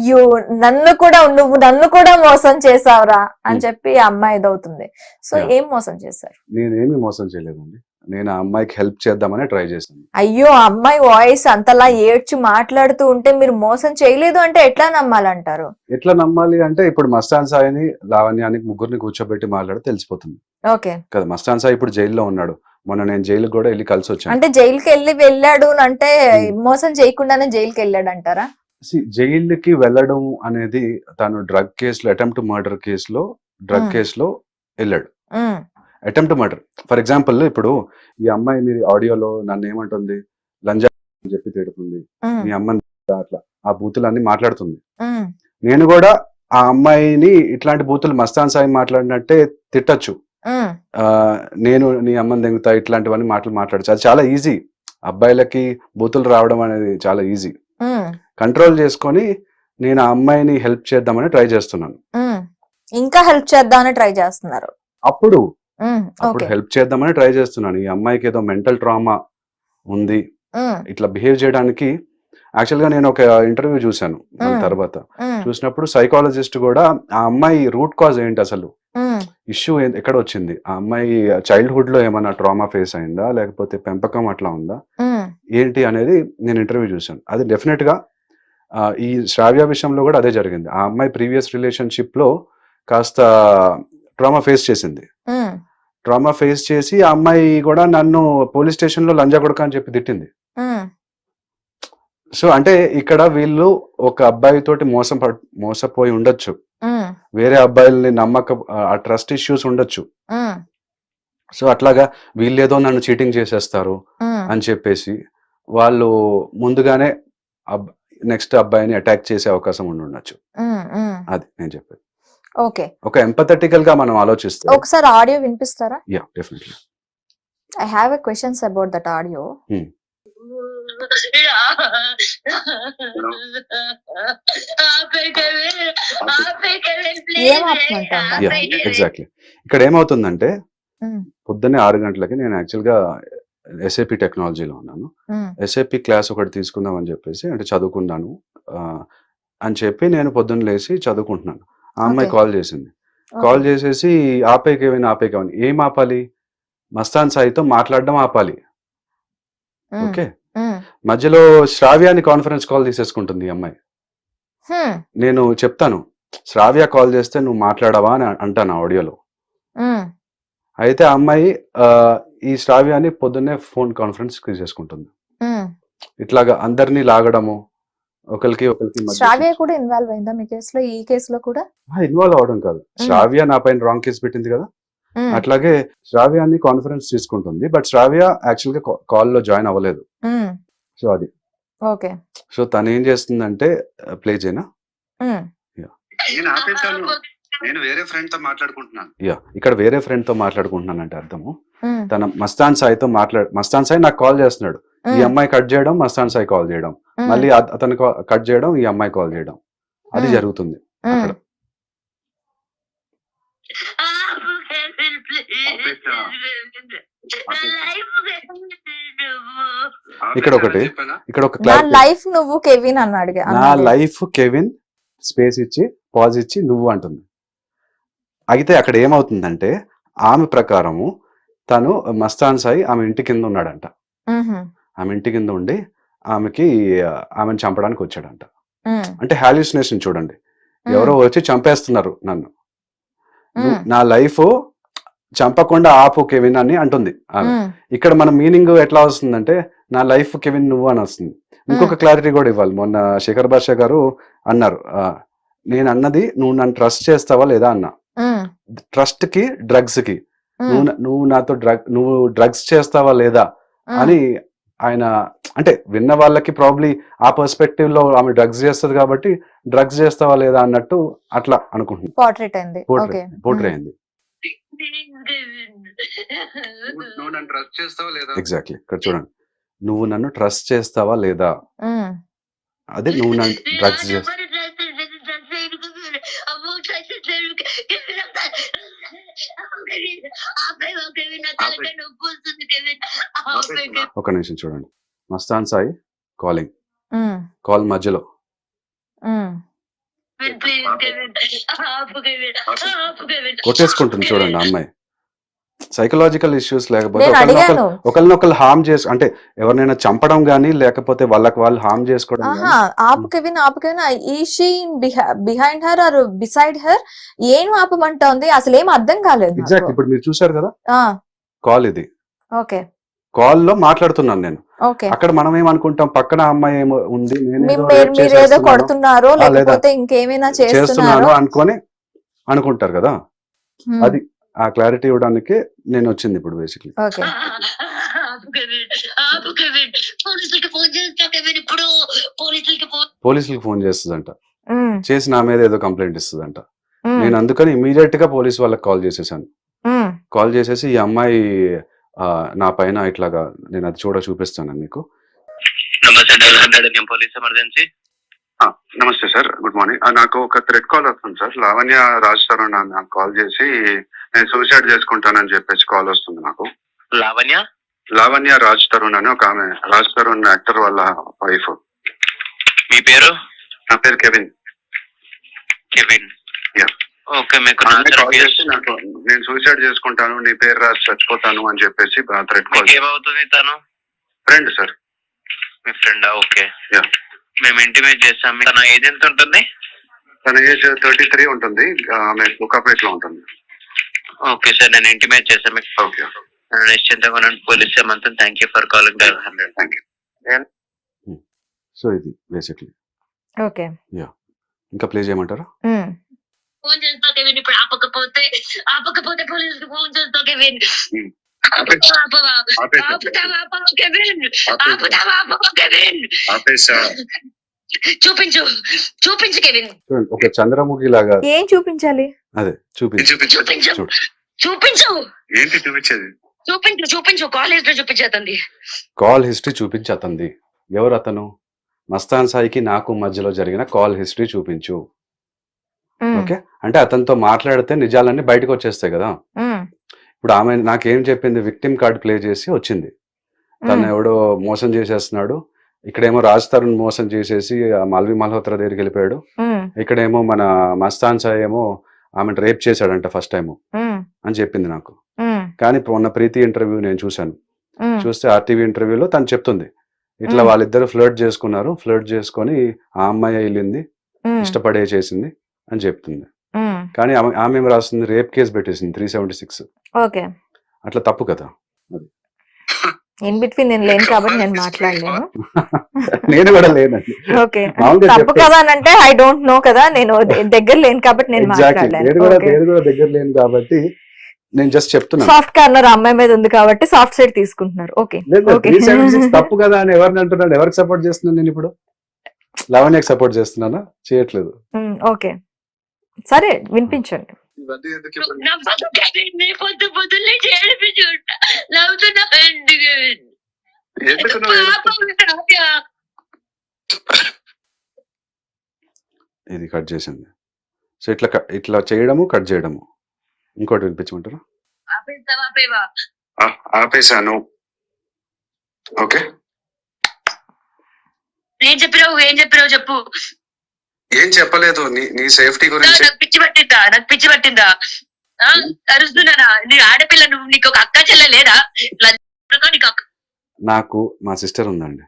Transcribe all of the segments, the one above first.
You నువ్వు నన్ను కూడా మోసం చేసావురా అని చెప్పి ఆ అమ్మాయి ఇదవుతుంది. సో ఏం మోసం చేశారు? నేనేమి మోసం చేయలేదండి. నేను ఆ అమ్మాయికి హెల్ప్ చేద్దామని ట్రై చేశాను. అయ్యో, అమ్మాయి వాయిస్ అంతలా ఏడ్చి మాట్లాడుతూ ఉంటే మీరు మోసం చేయలేదు అంటే ఎట్లా నమ్మాలంటారు? ఎట్లా నమ్మాలి అంటే ఇప్పుడు మస్తాన్ సాయిని, లావణ్యానికి ముగ్గురిని కూర్చోబెట్టి మాట్లాడితే తెలిసిపోతుంది ఓకే కదా. మస్తాన్ సాయి ఇప్పుడు జైల్లో ఉన్నాడు. మొన్న నేను జైలుకి కూడా వెళ్ళి కలిసి వచ్చాను. అంటే జైలుకి వెళ్ళాడు అంటే మోసం చేయకుండానే జైలుకి వెళ్ళాడు అంటారా? జైలుకి వెళ్ళడం అనేది తను డ్రగ్ కేసులో, అటెంప్ట్ మర్డర్ కేసులో, డ్రగ్ కేసులో వెళ్ళాడు. Attempt murder. ఫర్ ఎగ్జాంపుల్ ఇప్పుడు ఈ అమ్మాయి మీరు ఆడియోలో నన్ను ఏమంటుంది, లంజా అని చెప్పి తిడుతుంది, మీ అమ్మని అట్లా ఆ బూతులన్నీ మాట్లాడుతుంది. నేను కూడా ఆ అమ్మాయిని ఇట్లాంటి బూతులు మస్తాన్ సాయి మాట్లాడినట్టే తిట్టచ్చు. నేను నీ అమ్మని దెంగుతా ఇట్లాంటివన్నీ మాట్లాడచ్చు. అది చాలా ఈజీ. అబ్బాయిలకి బూతులు రావడం అనేది చాలా ఈజీ. కంట్రోల్ చేసుకొని నేను ఆ అమ్మాయిని హెల్ప్ చేద్దామని ట్రై చేస్తున్నాను. ఇంకా హెల్ప్ చేద్దామని ట్రై చేస్తున్నారు. అప్పుడు హెల్ప్ చేద్దామని ట్రై చేస్తున్నాను. ఈ అమ్మాయికి ఏదో మెంటల్ ట్రామా ఉంది, ఇట్లా బిహేవ్ చేయడానికి. యాక్చువల్ గా నేను ఒక ఇంటర్వ్యూ చూశాను తర్వాత. చూసినప్పుడు సైకాలజిస్ట్ కూడా ఆ అమ్మాయి రూట్ కాజ్ ఏంటి, అసలు ఇష్యూ ఎక్కడ వచ్చింది, ఆ అమ్మాయి చైల్డ్హుడ్ లో ఏమైనా ట్రామా ఫేస్ అయిందా, లేకపోతే పెంపకం అట్లా ఉందా ఏంటి అనేది నేను ఇంటర్వ్యూ చూశాను. అది డెఫినెట్ గా ఈ శ్రావ్య విషయంలో కూడా అదే జరిగింది. ఆ అమ్మాయి ప్రీవియస్ రిలేషన్షిప్ లో కాస్త ట్రామా ఫేస్ చేసింది. ట్రామా ఫేస్ చేసి ఆ అమ్మాయి కూడా నన్ను పోలీస్ స్టేషన్ లో లంజా కొడుక అని చెప్పి తిట్టింది. సో అంటే ఇక్కడ వీళ్ళు ఒక అబ్బాయి తోటి మోసపోయి ఉండొచ్చు, వేరే అబ్బాయిల్ని ఆ ట్రస్ట్ ఇష్యూస్ ఉండొచ్చు. సో అట్లాగా వీళ్ళేదో నన్ను చీటింగ్ చేసేస్తారు అని చెప్పేసి వాళ్ళు ముందుగానే నెక్స్ట్ అబ్బాయిని అటాక్ చేసే అవకాశం ఉండొచ్చు. అది నేను చెప్పేది. ఓకే, ఒక ఎంపథెటికల్ గా మనం ఆలోచిస్తే ఒకసారి ఆడియో వినిపిస్తారా? Yeah, definitely. I have a questions about that audio. Exactly. ఇక్కడ ఏమవుతుందంటే పొద్దున్నే 6 గంటలకి నేను యాక్చువల్ గా ఎస్ఏపి టెక్నాలజీలో ఉన్నాను. ఎస్ఏపి క్లాస్ ఒకటి తీసుకుందాం అని చెప్పేసి, అంటే చదువుకున్నాను అని చెప్పి నేను పొద్దున్న లేచి చదువుకుంటున్నాను. ఆ అమ్మాయి కాల్ చేసింది. కాల్ చేసేసి ఆపే కేవిన్ ఏం ఆపాలి, మస్తాన్ సాయితో మాట్లాడడం ఆపాలి. ఓకే, మధ్యలో శ్రావ్యాని కాన్ఫరెన్స్ కాల్ తీసేసుకుంటుంది ఈ అమ్మాయి. నేను చెప్తాను, శ్రావ్య కాల్ చేస్తే నువ్వు మాట్లాడవా అని అంటాను ఆడియోలో. అయితే ఆ అమ్మాయి ఈ శ్రావ్యాని పొద్దున్నే ఫోన్ కాన్ఫరెన్స్ తీసేసుకుంటుంది. ఇట్లాగా అందరినీ లాగడము, ఒకరికి శ్రావ్య కూడా ఇన్వాల్వ్ అయిందా మీ కేసులో? ఈ కేసులో కూడా ఇన్వాల్వ్ అవడం కాదు, శ్రావ్య నా పైన రాంగ్ కేసు పెట్టింది కదా, అట్లాగే శ్రావ్యాన్ని కాన్ఫరెన్స్ తీసుకుంటుంది. బట్ శ్రావ్య యాక్చువల్ గా కాల్ లో జాయిన్ అవ్వలేదు. సో అది ఓకే. సో తను ఏం చేస్తుందంటే, ప్లే చేయనా, నేను వేరే ఫ్రెండ్ తో మాట్లాడుకుంటున్నాను. యా, ఇక్కడ వేరే ఫ్రెండ్ తో మాట్లాడుకుంటున్నాను అంటే అర్థము, తన మస్తాన్ సాయి నాకు కాల్ చేస్తున్నాడు. ఈ అమ్మాయి కట్ చేయడం, మస్తాన్ సాయి కాల్ చేయడం, మళ్ళీ అతను కట్ చేయడం, ఈ అమ్మాయి కాల్ చేయడం, అది జరుగుతుంది అక్కడ. ఇక్కడ ఒక లైఫ్ నువ్వు కెవిన్ అన్నాడు, నా లైఫ్ కెవిన్ స్పేస్ ఇచ్చి పాజ్ ఇచ్చి నువ్వు అంటుంది. అయితే అక్కడ ఏమవుతుందంటే, ఆమె ప్రకారము తను మస్తాన్ సాయి ఆమె ఇంటి కింద ఉన్నాడంట. ఆమె ఇంటి కింద ఉండి ఆమెను చంపడానికి వచ్చాడంట. అంటే హాల్యూసినేషన్ చూడండి, ఎవరో వచ్చి చంపేస్తున్నారు నన్ను, నా లైఫ్ చంపకుండా ఆపు కెవిన్ అని అంటుంది ఆమె. ఇక్కడ మన మీనింగ్ ఎట్లా వస్తుందంటే, నా లైఫ్ కెవిన్ నువ్వు అని వస్తుంది. ఇంకొక క్లారిటీ కూడా ఇవ్వాలి. మొన్న శేఖర్ భాష గారు అన్నారు, నేను అన్నది నువ్వు నన్ను ట్రస్ట్ చేస్తావా లేదా అన్నా. ట్రస్ట్ కి డ్రగ్స్ కి నువ్వు నాతో నువ్వు డ్రగ్స్ చేస్తావా లేదా అని ఆయన, అంటే విన్న వాళ్ళకి ప్రాబ్లీ ఆ పర్స్పెక్టివ్ లో ఆమె డ్రగ్స్ చేస్తుంది కాబట్టి డ్రగ్స్ చేస్తావా లేదా అన్నట్టు అట్లా అనుకుంటున్నాను. పోర్ట్రేట్ అయింది. ఎగ్జాక్ట్లీ. ఇక్కడ చూడండి, నువ్వు నన్ను ట్రస్ట్ చేస్తావా లేదా, అదే నువ్వు నన్ను డ్రగ్స్ చేస్తా. ఒక నిమిషం చూడండి, మస్తాన్ సాయి కాలింగ్, కాల్ మధ్యలో కెవిన్ ప్లీజ్ కెవిన్ ఆపు కెవిన్ ఆపు కెవిన్ కొట్టేసుకుంటుంది చూడండి ఆ అమ్మాయి. సైకలాజికల్ ఇష్యూస్ లేకపోతే నేను అడిగాను. ఒకరినొకరు హార్మ్ చేసి, అంటే ఎవరినైనా చంపడం గానీ లేకపోతే వాళ్ళకి వాళ్ళు హార్మ్ చేసుకోవడం గానీ. ఆహా, ఆపు కెవిన్ ఈ she behind her or beside her, ఏం ఆపమంటోంది అసలు ఏం అర్థం కాలేదు ఎగ్జాక్ట్ ఇప్పుడు మీరు చూసారు కదా కాల్, ఇది ఓకే కాల్ లో మాట్లాడుతున్నాను నేను. ఓకే, అక్కడ మనం ఏమనుకుంటాం, పక్కన అమ్మాయి ఏమో ఉంది, మీరు ఏదో కొడుతున్నారో లేకపోతే ఇంకేమైనా చేస్తున్నాను చేస్తున్నారో అనుకుంటారు కదా. అది ఆ క్లారిటీ ఇవ్వడానికి నేను వచ్చింది ఇప్పుడు బేసిక్లీ. ఓకే, ఆపు కెవిన్ ఆపు కెవిన్ పోలీసులకి ఫోన్ చేస్తా కెవిన్ ఇప్పుడు పోలీసులకు ఫోన్ చేస్తుందంట, చేసి నా మీద ఏదో కంప్లైంట్ ఇస్తుందంట. నేను అందుకని ఇమీడియట్ గా పోలీసు వాళ్ళకి కాల్ చేసేసాను. కాల్ చేసేసి ఈ అమ్మాయి నా పైన ఇట్లాగా, నేను అది చూపిస్తాను మీకు. నమస్తే సార్, గుడ్ మార్నింగ్. నాకు ఒక థ్రెడ్ కాల్ వస్తుంది సార్. లావణ్య రాజ్ తరుణ్ నాకు కాల్ చేసి నేను సూసైడ్ చేసుకుంటానని చెప్పేసి కాల్ వస్తుంది నాకు. లావణ్య రాజ్ తరుణ్ అని ఒక ఆమె, రాజ్ తరుణ్ యాక్టర్ వాళ్ళ వైఫ్. మీ పేరు? నా పేరు కెవిన్. యా. ఓకే, మీకు కాల్ చేసి నాకు నేను సూసైడ్ చేసుకుంటాను, నీ పేరు రాసి చచ్చిపోతాను అని చెప్పేసి థ్రెడ్ కాల్. ఏమవుతుంది తను? Friend sir. మీ ఫ్రెండా? ఓకే. యా. మేము ఇంటిమేట్ చేస్తాం. తన ఏజ్ ఎంత ఉంటుంది? తన ఏజ్ 33 ఉంటుంది. ఆమె బుకాపేట్ లో ఉంటుంది. ఓకే సార్, నేను ఇంటిమేట్ చేస్తాను మీకు. ఓకే, నిశ్చింతగా ఉన్నాను. పోలీస్ ఏమంతా. Thank you for calling. Thank you. So ఇది బేసిక్లీ. Okay, yeah. ఇంకా ప్లే చేయమంటారా? ఫోన్ చేస్తా కెవిన్ ఇప్పుడు ఆపకపోతే పోలీసులకి ఫోన్ చేస్తా కెవిన్ చూపించు కెవిన్. ఒక చంద్రముఖి లాగా ఏం చూపించాలి? అదే చూపించు. ఏంటి చూపించేది? చూపించు కాల్ హిస్టరీ చూపించేతంది. కాల్ హిస్టరీ చూపించేతంది. ఎవరు అతను? మస్తాన్ సాయికి నాకు మధ్యలో జరిగిన కాల్ హిస్టరీ చూపించు. ఓకే, అంటే అతనితో మాట్లాడితే నిజాలన్నీ బయటకు వచ్చేస్తాయి కదా. ఇప్పుడు ఆమె నాకేం చెప్పింది, విక్టిమ్ కార్డ్ ప్లే చేసి వచ్చింది. తను ఎవడో మోసం చేసేస్తున్నాడు, ఇక్కడేమో రాజ్ తరుణ్ మోసం చేసేసి మాల్వి మల్హోత్రా దగ్గరికి వెళ్ళిపోయాడు, ఇక్కడేమో మన మస్తాన్ సాయి ఏమో ఆమెను రేప్ చేశాడంట ఫస్ట్ టైం అని చెప్పింది నాకు. కానీ మొన్న ప్రీతి ఇంటర్వ్యూ నేను చూశాను. చూస్తే ఆర్టీవీ ఇంటర్వ్యూలో తను చెప్తుంది ఇట్లా వాళ్ళిద్దరు ఫ్లర్ట్ చేసుకున్నారు, ఫ్లర్ట్ చేసుకొని ఆ అమ్మాయి వెళ్ళింది, ఇష్టపడే చేసింది అని చెప్తుంది. కానీ ఆమె ఏం రాస్తుంది, రేప్ కేసు పెట్టేసింది 376. ఓకే, అట్లా తప్పు కదా. ఇన్ బిట్వీన్ నేను లేను కాబట్టి నేను మాట్లాడలేను. నేను కూడా లేనండి. ఓకే, తప్పు కదా అని అంటే ఐ డోంట్ నో కదా, నేను దగ్గర లేను కాబట్టి నేను మాట్లాడలేను. నేను కూడా దగ్గర లేను కాబట్టి నేను జస్ట్ చెప్తున్నా. సాఫ్ట్ కార్నర్ అమ్మాయి మీద ఉంది కాబట్టి సాఫ్ట్ సైడ్ తీసుకుంటున్నారు. ఓకే, 376 తప్పు కదా అని ఎవరిని అంటున్నాడు? ఎవరికి సపోర్ట్ చేస్తున్నాను నేను ఇప్పుడు? లావణ్యకి సపోర్ట్ చేస్తున్నానా? చేయట్లేదు. ఓకే, సరే వినిపించండి. ఇది కట్ చేసింది. సో ఇట్లా చేయడము, కట్ చేయడము. ఇంకోటి వినిపించమంటారా? ఆపేసాను. ఓకే, ఏం చెప్పినావు చెప్పు. ఏం చెప్పలేదు, నీ సేఫ్టీ గురించి. నాకు పిచ్చి పట్టిందా? అరుస్తున్నానా? నీ ఆడపిల్ల, నువ్వు నీకు ఒక అక్క చెల్లె లేదా? నాకు మా సిస్టర్ ఉందండి.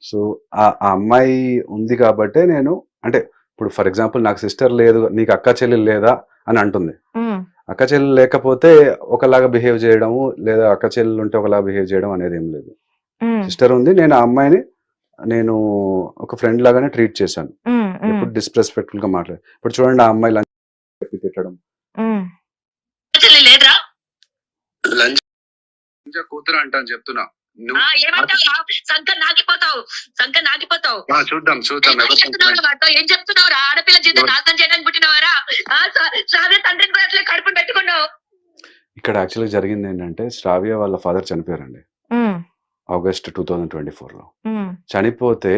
సో ఆ అమ్మాయి ఉంది కాబట్టే నేను, అంటే ఇప్పుడు ఫర్ ఎగ్జాంపుల్ నాకు సిస్టర్ లేదు, నీకు అక్క చెల్లెలు లేదా అని అంటుంది. అక్క చెల్లెలు లేకపోతే ఒకలాగా బిహేవ్ చేయడము, లేదా అక్క చెల్లెలు ఉంటే ఒకలాగా బిహేవ్ చేయడం అనేది ఏం లేదు. సిస్టర్ ఉంది, నేను ఆ అమ్మాయిని నేను ఒక ఫ్రెండ్ లాగానే ట్రీట్ చేశాను. ఎప్పుడు డిస్రెస్పెక్ట్ఫుల్ గా మాట్లాడు. ఇప్పుడు చూడండి, ఆ అమ్మాయి లంచ్ తిట్టడం, లంచ్ కూతురు అంటాను చెప్తున్నా. చూద్దాం ఏం చెప్తున్నావు? ఆడపిల్ల జీవితం నాశనం చేయడానికి పుట్టినవారా? తండ్రిని కూడా కడుపు పెట్టుకున్నావు. ఇక్కడ యాక్చువల్గా జరిగింది ఏంటంటే, శ్రావ్య వాళ్ళ ఫాదర్ చనిపోయారండి ఆగస్ట్ 2024లో. చనిపోతే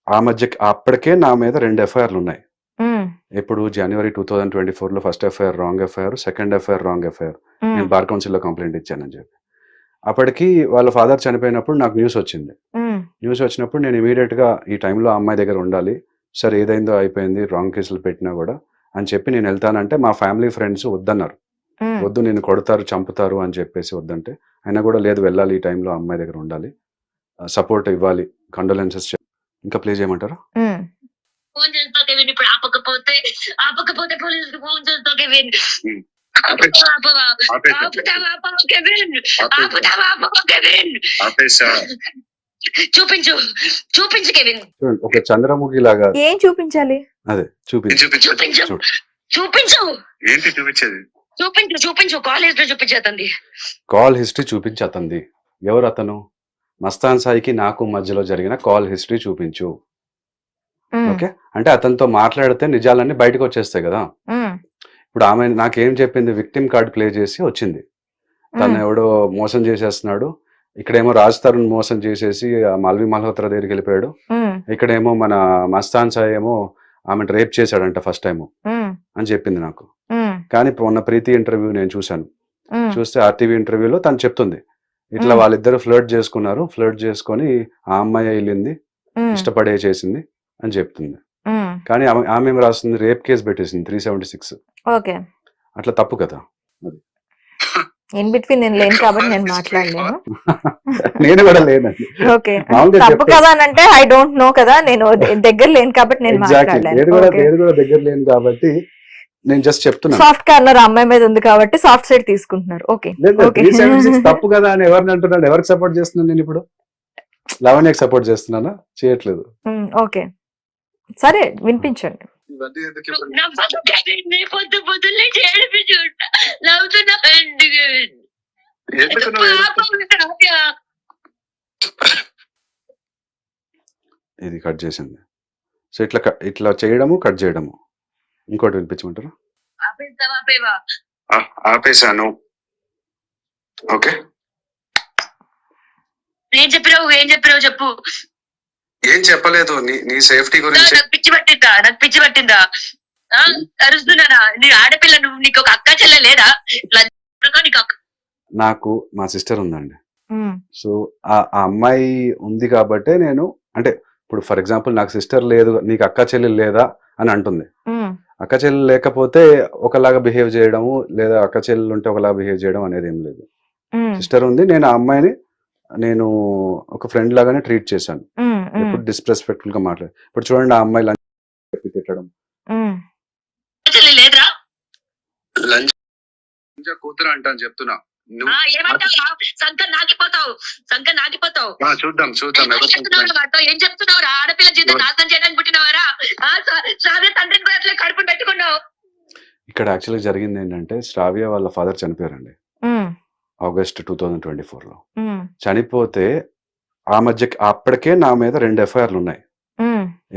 ఆ మధ్య అప్పటికే నా మీద 2 ఎఫ్ఐఆర్లు ఉన్నాయి. ఇప్పుడు జనవరి 2024లో first FIR wrong FIR, second FIR wrong FIR. నేను బార్ కౌన్సిల్లో కంప్లైంట్ ఇచ్చానని చెప్పి. అప్పటికి వాళ్ళ ఫాదర్ చనిపోయినప్పుడు నాకు న్యూస్ వచ్చింది. న్యూస్ వచ్చినప్పుడు నేను ఇమీడియట్ గా ఈ టైంలో అమ్మాయి దగ్గర ఉండాలి, సరే ఏదైందో అయిపోయింది, రాంగ్ కేసులు పెట్టినా కూడా అని చెప్పి నేను వెళ్తానంటే మా ఫ్యామిలీ ఫ్రెండ్స్ వద్దన్నారు. వద్దు నేను కొడతారు చంపుతారు అని చెప్పేసి వద్దంటే అయినా కూడా లేదు వెళ్ళాలి, ఈ టైంలో అమ్మాయి దగ్గర ఉండాలి, సపోర్ట్ ఇవ్వాలి, కండోలెన్సెస్ ఇంకా ప్లే చేయమంటారా? ఫోన్ చేస్తా కెవిన్, ఇప్పుడు ఆపకపోతే పోలీసులకు ఫోన్ చేస్తా కెవిన్. చూపించు చూపించు కెవిన్. చూడండి, ఒక చంద్రముఖి లాగా ఏం చూపించాలి? అదే చూపించు. చూపించు చూడు. చూపించు ఏంటి చూపించేది? చూపించు కాలేజ్ లో చూపించేతండి. కాల్ హిస్టరీ చూపించు అతనిది. ఎవరు అతను? మస్తాన్ సాయికి నాకు మధ్యలో జరిగిన కాల్ హిస్టరీ చూపించు. ఓకే, అంటే అతనితో మాట్లాడితే నిజాలన్నీ బయటకు వచ్చేస్తాయి కదా. ఇప్పుడు ఆమె నాకేం చెప్పింది, విక్టిమ్ కార్డ్ ప్లే చేసి వచ్చింది, తను ఎవడో మోసం చేసేస్తున్నాడు, ఇక్కడేమో రాజ్ తరుణ్ మోసం చేసేసి మాల్వి మల్హోత్రా దగ్గరికి వెళ్ళిపోయాడు, ఇక్కడేమో మన మస్తాన్ సాయి ఏమో ఆమెను రేప్ చేశాడంట ఫస్ట్ టైం అని చెప్పింది నాకు. కానీ మొన్న ప్రీతి ఇంటర్వ్యూ నేను చూశాను, చూస్తే ఆర్టీవీ ఇంటర్వ్యూలో తను చెప్తుంది ఇట్లా వాళ్ళిద్దరు ఫ్లర్ట్ చేసుకున్నారు, ఫ్లర్ట్ చేసుకొని ఆ అమ్మాయి వెళ్ళింది, ఇష్టపడే చేసింది అని చెప్తుంది. కానీ ఆమె ఏం రాస్తుంది, రేప్ కేసు పెట్టేసింది 376. ఓకే, అట్లా తప్పు కదా. ఇన్ బిట్వీన్ నేను లేను కాబట్టి నేను మాట్లాడలేను. నేను కూడా లేనండి. ఓకే, తప్పు కదా అని అంటే ఐ డోంట్ నో కదా, నేను దగ్గర లేను కాబట్టి నేను మాట్లాడలేను. నేను కూడా దగ్గర లేను కాబట్టి నేను జస్ట్ చెప్తున్నా. సాఫ్ట్ కార్నర్ అమ్మాయి మీద ఉంది కాబట్టి సాఫ్ట్ సైడ్ తీసుకుంటున్నారు. ఓకే, 376 తప్పు కదా అని ఎవరిని అంటున్నాను? ఎవరికి సపోర్ట్ చేస్తున్నాను నేను? ఇప్పుడు లవణ్యకి సపోర్ట్ చేస్తున్నానా? చేయట్లేదు. ఓకే, సరే వినిపించండి. పొద్దు పొద్దున్నే ఇది కట్ చేసింది. సో ఇట్లా చేయడము, కట్ చేయడము. ఇంకోటి వినిపించమంటారా? ఆపేసాను. ఓకే, ఏం చెప్పినావు చెప్పు. ఏం చెప్పలేదు, నీ సేఫ్టీ గురించి. నాకు పిచ్చి పట్టిందా అరుస్తున్నానా? నీ ఆడపిల్ల, నువ్వు నీకు ఒక అక్క చెల్లె లేదా? నాకు మా సిస్టర్ ఉందండి. సో ఆ అమ్మాయి ఉంది కాబట్టే నేను, అంటే ఇప్పుడు ఫర్ ఎగ్జాంపుల్ నాకు సిస్టర్ లేదు, నీకు అక్క చెల్లెలు లేదా అని అంటుంది. అక్క చెల్లెలు లేకపోతే ఒకలాగా బిహేవ్ చేయడము, లేదా అక్క చెల్లెలు ఉంటే ఒకలాగా బిహేవ్ చేయడం అనేది ఏం లేదు. సిస్టర్ ఉంది, నేను ఆ అమ్మాయిని నేను ఒక ఫ్రెండ్ లాగానే ట్రీట్ చేశాను, ఎప్పుడు డిస్రెస్పెక్ట్ఫుల్ గా మాట్లాడు. ఇప్పుడు చూడండి, ఆ అమ్మాయి లంచ్ తిట్టడం, లంచ్ కూతురు అంటాను చెప్తున్నా. చూద్దాం ఏం చెప్తున్నావు? ఆడపిల్ల జీవితం నాశనం చేయడానికి పుట్టినవారా? తండ్రిని కూడా అట్లా కడుపు పెట్టుకున్నావు. ఇక్కడ యాక్చువల్గా జరిగింది ఏంటంటే, శ్రావ్య వాళ్ళ ఫాదర్ చనిపోయారండి ఆగస్ట్ 2024లో. చనిపోతే ఆ మధ్య అప్పటికే నా మీద 2 ఎఫ్ఐఆర్లు ఉన్నాయి.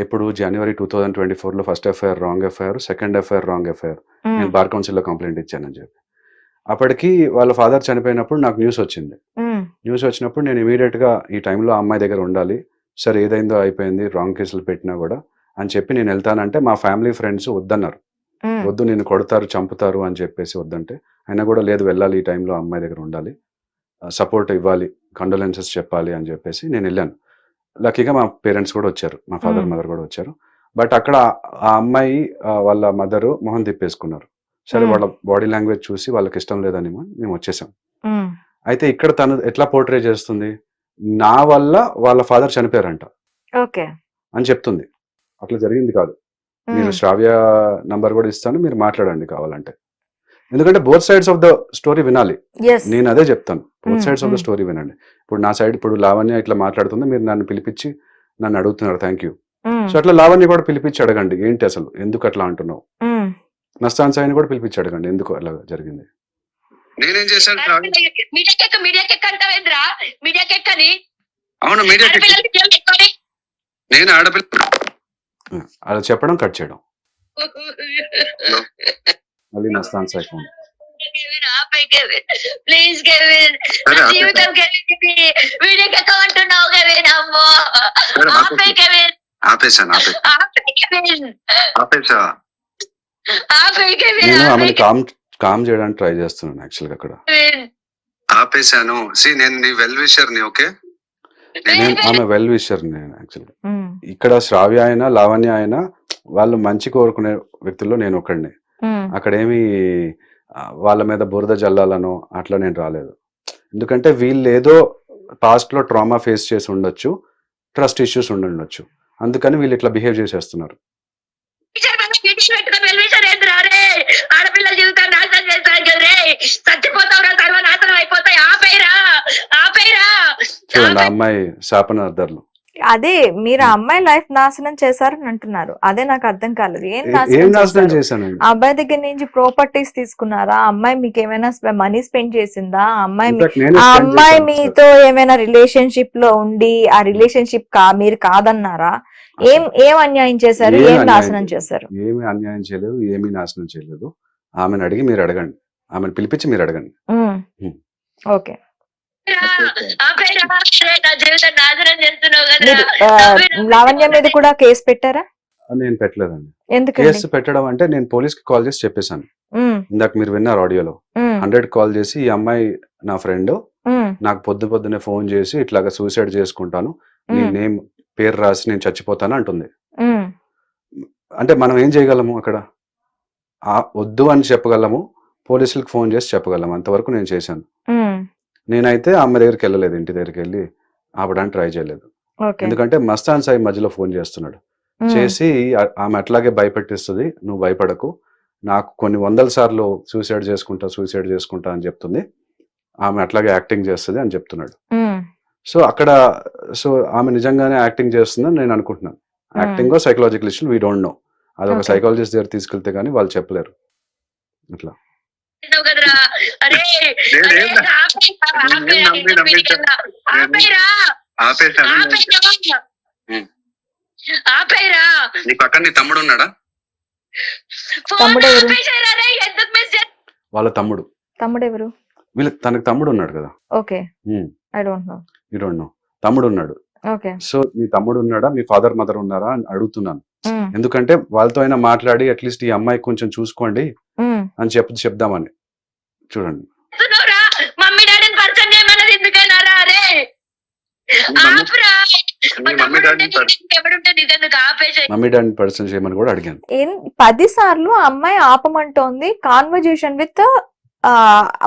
ఇప్పుడు జనవరి 2024లో first FIR wrong FIR, second FIR wrong FIR. నేను బార్ కౌన్సిల్లో కంప్లైంట్ ఇచ్చానని చెప్పి. అప్పటికి వాళ్ళ ఫాదర్ చనిపోయినప్పుడు నాకు న్యూస్ వచ్చింది. న్యూస్ వచ్చినప్పుడు నేను ఇమీడియట్ గా ఈ టైంలో అమ్మాయి దగ్గర ఉండాలి, సరే ఏదైందో అయిపోయింది, రాంగ్ కేసులు పెట్టినా కూడా అని చెప్పి నేను వెళ్తానంటే మా ఫ్యామిలీ ఫ్రెండ్స్ వద్దన్నారు. వద్దు నేను కొడతారు చంపుతారు అని చెప్పేసి వద్దంటే అయినా కూడా లేదు వెళ్ళాలి, ఈ టైంలో అమ్మాయి దగ్గర ఉండాలి, సపోర్ట్ ఇవ్వాలి, కండోలెన్సెస్ చెప్పాలి అని చెప్పేసి నేను వెళ్ళాను. లక్కీగా మా పేరెంట్స్ కూడా వచ్చారు, మా ఫాదర్ మదర్ కూడా వచ్చారు. బట్ అక్కడ ఆ అమ్మాయి వాళ్ళ మదరు మొహం తిప్పేసుకున్నారు. సరే వాళ్ళ బాడీ లాంగ్వేజ్ చూసి వాళ్ళకి ఇష్టం లేదని మేము వచ్చేసాం. అయితే ఇక్కడ తను ఎట్లా పోర్ట్రే చేస్తుంది, నా వల్ల వాళ్ళ ఫాదర్ చనిపోయారంట అని చెప్తుంది. అట్లా జరిగింది కాదు. మీరు శ్రావ్య నంబర్ కూడా ఇస్తాను, మీరు మాట్లాడండి కావాలంటే. ఎందుకంటే both sides of the story వినాలి. నేను అదే చెప్తాను, both sides of the story వినండి. ఇప్పుడు నా సైడ్, ఇప్పుడు లావణ్య ఇట్లా మాట్లాడుతుంది, మీరు నన్ను పిలిపించి నన్ను అడుగుతున్నారు, థ్యాంక్ యూ. సో అట్లా లావణ్య కూడా పిలిపించి అడగండి, ఏంటి అసలు ఎందుకు అట్లా అంటున్నావు. మస్తాన్ సాయిని కూడా పిలిపించి అడగండి ఎందుకు అలా జరిగింది. నేనేం చేశాను? అవును, నేను ఆడపిల్ల అలా చెప్పడం, కట్ చేయడం. మళ్ళీ Mastan Sai phone. Please Kevin, జీవితం నేను ఆమెను కామ్ చేయడానికి ట్రై చేస్తున్నాను యాక్చువల్గా అక్కడ. ఆపేశాను. నేను నీ వెల్ విషర్ ని. ఓకే, నేను ఆమె వెల్ విషర్ నేను యాక్చువల్గా. ఉమ్, ఇక్కడ శ్రావ్య అయినా లావణ్య అయినా వాళ్ళు మంచి కోరుకునే వ్యక్తుల్లో నేను ఒకడిని. ఉమ్, అక్కడేమి వాళ్ళ మీద బురద జల్లాలనో అట్లా నేను రాలేదు. ఎందుకంటే వీళ్ళు ఏదో పాస్ట్ లో ట్రామా ఫేస్ చేసి ఉండొచ్చు, ట్రస్ట్ ఇష్యూస్ ఉండొచ్చు, అందుకని వీళ్ళు ఇట్లా బిహేవ్ చేసేస్తున్నారు. ఆడపిల్లల జీవితాన్ని నాశనం చేస్తాను కదా రే, చచ్చిపోతావురా, సర్వనాశనం అయిపోతాయి, ఆపేరా ఆపేరా. చూడండి ఆ అమ్మాయి శాపనార్థాలు. అదే మీరు ఆ అమ్మాయి లైఫ్ నాశనం చేశారని అంటున్నారు. అదే నాకు అర్థం కాలేదు. ఏం ఏం నాశనం నాశనం చేశారు? చేశానండి? ఆ అబ్బాయి దగ్గర నుంచి ప్రాపర్టీస్ తీసుకున్నారా? ఆ అమ్మాయి మీకు ఏమైనా మనీ స్పెండ్ చేసిందా? ఆ అమ్మాయి In fact, నేనే ఆ spend అమ్మాయి చేశాను సార్. మీతో ఏమైనా రిలేషన్షిప్ లో ఉండి ఆ రిలేషన్షిప్ మీరు కాదన్నారా? ఏం అన్యాయం చేశారు? ఏం ఏం అన్యాయం నాశనం చేయలేదు. చేశారు? ఏమి అన్యాయం చేయలేదు, ఏమీ నాశనం చేయలేదు. ఆమెను అడిగి మీరు అడగండి, ఆమెను పిలిపించి మీరు అడగండి. ఓకే, ఆపేరా, నా జీవితం నాశనం చేస్తున్నావు మీరు కదా. లావణ్య మీద కూడా కేసు పెట్టారా? నేను పెట్టలేదండి. ఎందుకండి? కేసు పెట్టడం అంటే నేను పోలీస్ కి కాల్ చేసి చెప్పేశాను. ఉమ్, ఇందాక మీరు విన్నారు ఆడియోలో. ఉమ్, 100 కాల్ చేసి ఈ అమ్మాయి నా ఫ్రెండ్, ఉమ్, నాకు పొద్దునే ఫోన్ చేసి ఇట్లాగా సూసైడ్ చేసుకుంటాను, నీ ఉమ్, నేమ్ పేరు రాసి నేను చచ్చిపోతాను అంటుంది. ఉమ్, అంటే మనం ఏం చేయగలము అక్కడ? వద్దు అని చెప్పగలము, పోలీసులకు ఫోన్ చేసి చెప్పగలము, అంతవరకు నేను చేశాను. ఉమ్, నేనైతే ఆమె దగ్గరికి వెళ్ళలేదు, ఇంటి దగ్గరికి వెళ్ళి ఆపడానికి ట్రై చేయలేదు. ఓకే, ఎందుకంటే మస్తాన్ సాయి మధ్యలో ఫోన్ చేస్తున్నాడు. ఉమ్, చేసి ఆమె అట్లాగే భయపెట్టిస్తుంది, నువ్వు భయపడకు, నాకు కొన్ని 100 సార్లు సూసైడ్ చేసుకుంటా అని చెప్తుంది, ఆమె అట్లాగే యాక్టింగ్ చేస్తుంది అని చెప్తున్నాడు. ఉమ్, సో ఆమె నిజంగానే యాక్టింగ్ చేస్తుందని నేను అనుకుంటున్నాను. Acting psychological issue we don't know. అది ఒక Okay. సైకాలజిస్ట్ దగ్గర తీసుకెళ్తే కానీ వాళ్ళు చెప్పలేరు. అట్లా కదరా, అరే అరే, ఆపేరా ఆపేశాను. ఆపేరా. నీ పక్కన నీ తమ్ముడు ఉన్నాడా? తమ్ముడు ఎవరు? ఆపేశారా రే, ఎందుకు మిస్ వాళ్ళ తమ్ముడు. తమ్ముడు ఎవరు? తనకు తమ్ముడు ఉన్నాడు కదా. Okay, I don't know. You don't know. తమ్ముడు ఉన్నాడు. ఓకే, సో మీ తమ్ముడు ఉన్నాడా, మీ ఫాదర్ మదర్ ఉన్నారా అని అడుగుతున్నాను. ఉమ్, ఎందుకంటే వాళ్ళతో అయినా మాట్లాడి అట్లీస్ట్ ఈ అమ్మాయి కొంచెం చూసుకోండి ఉమ్, అని చెప్దామని. చూడండి చేస్తున్నావురా? మమ్మీ డాడీని పరిచయం చేయమన్నది ఎందుకైనారా రే? ఆపురా. ఎవడుంటే నీకెందుకు ఆపేసే. మమ్మీ డాడీని పర్సన్ చేయమని కూడా అడిగాను. 10 సార్లు అమ్మాయి ఆపమంటోంది కాన్వర్జేషన్ విత్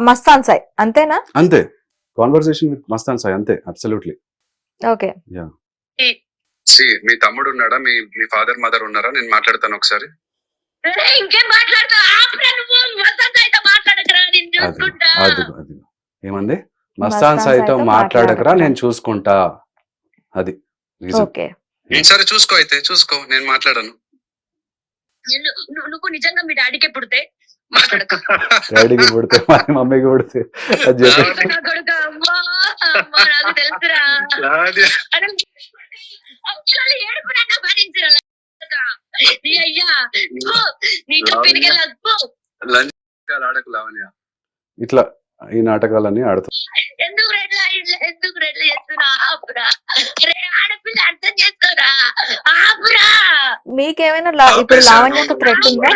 మస్తాన్ సాయి, అంతేనా? అంతే, కాన్వర్సేషన్ విత్ మస్తాన్ సాయి, అంతే, అబ్సల్యూట్లీ. ఓకే, మీ తమ్ముడు ఉన్నాడా, మీ ఫాదర్ మదర్ ఉన్నారా, నేను మాట్లాడతాను ఒకసారి. రే, ఇంకేం మాట్లాడతా? ఆపురా నువ్వు. వసంత అయితే మాట్లాడకరా, నేను చూసుకుంటా. అది ఏమంది? మస్తాన్ సాయితో మాట్లాడకరా, నేను చూసుకుంటా. అది reason. ఓకే, సరే చూసుకో, అయితే చూసుకో, నేను మాట్లాడను. నువ్వు నిజంగా మీ డాడీకే పుడితే మాట్లాడక. డాడీకి పుడితే మరి మమ్మీకి పుడితే అది చెప్పి నా కొడుకు, అమ్మా అమ్మా, నాకు తెలుసురా. అరే, అసలు ఏడుపునన్నా భరించరా నీ అయ్యా. నీ పెరిగేలా ఆడకు లావణ్య. ఇట్లా ఈ నాటకాలన్నీ ఆడుతా. ఎందుకు రెడ్లా చేస్తున్నా? ఆపురా. అరే, ఆడపిల్ల అర్థం చేసుకోరా, ఆపురా. మీకేమైనా ఇప్పుడు లావణ్యకు థ్రెట్ ఉందా?